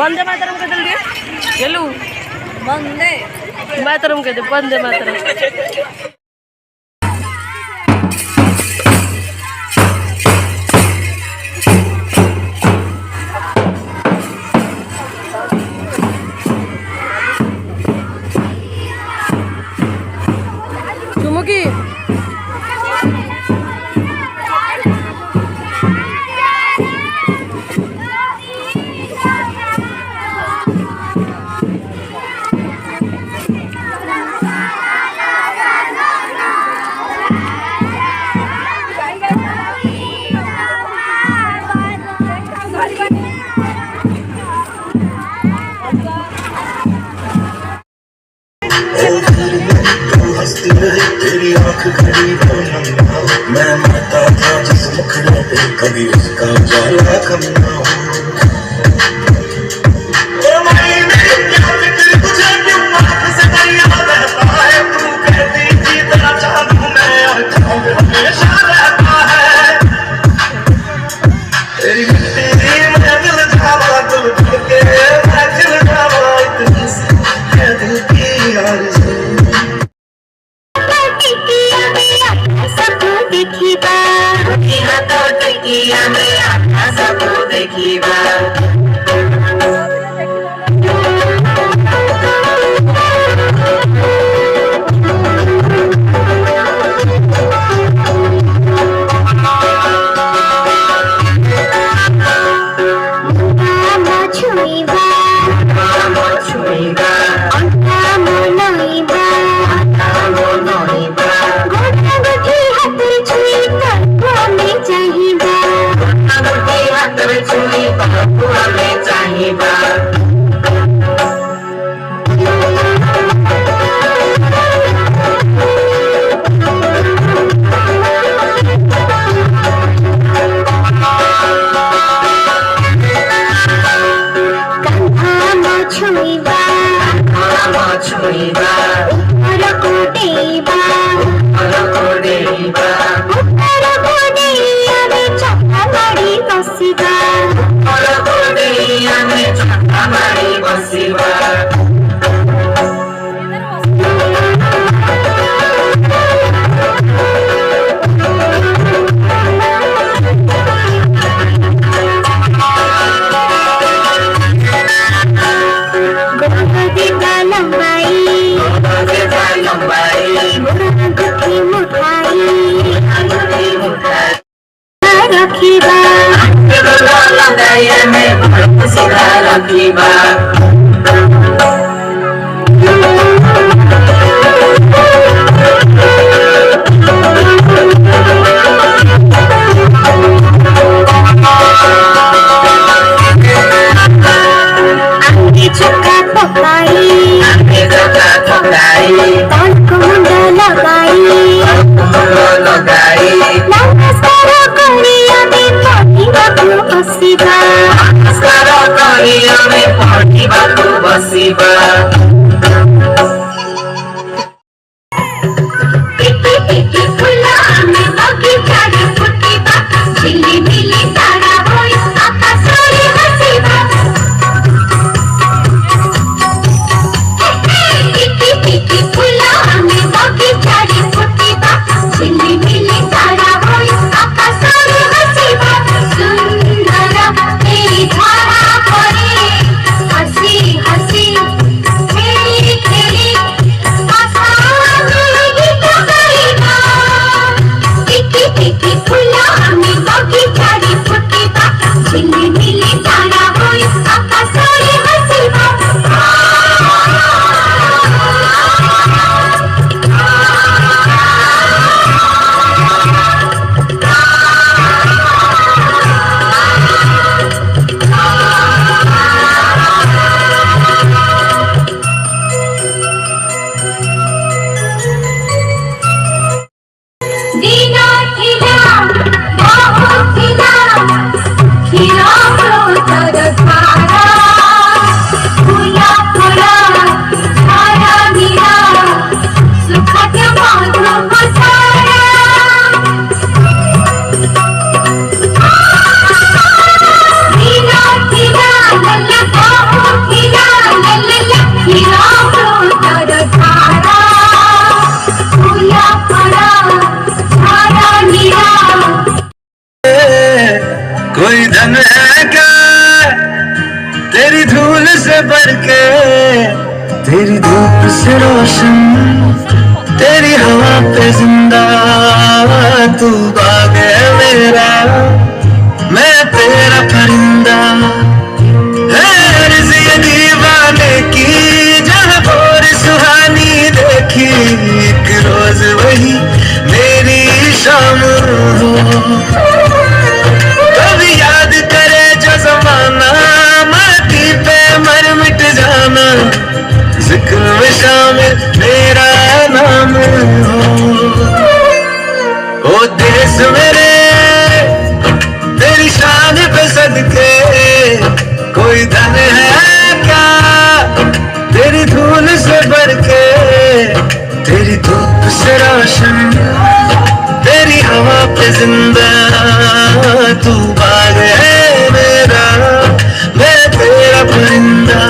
वंदे मातरम के जल्दी चलू वंदे मातरम के दे वंदे मातरम। चुमुकी तेरी आंख घड़ी तो नंगा मैं मरता था जिस मुखड़े पे कभी उसका जाला कम ना हो। तुझे क्यों आंख से दरिया बहता है तू कहती थी तेरा चाहूं मैं और हमेशा रहता है तेरी मिट्टी में मिल जावा दिल के मैं खिल जावा इतनी सी है दिल की आरज़ू। हसी भर के, तेरी धूप से रोशन, तेरी हवा पे जिंदा, तू बाग है मेरा, मैं तेरा परिंदा। है अर्ज़ ये दीवाने की, जहाँ और सुहानी देखी, एक रोज वही मेरी शाम हो। कभी याद करे जो जमाना, माटी पे मर मिट जाना, जिक्र में शामिल मेरा नाम हो। ओ देश मेरे तेरी शान पे सदके, कोई धन है क्या तेरी धूल से बढ़ के, तेरी धूप से रोशन, तेरी हवा पे जिंदा, तू बाग है मेरा, मैं तेरा परिंदा।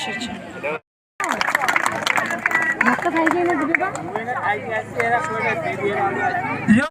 अच्छी अच्छी भात खाई ना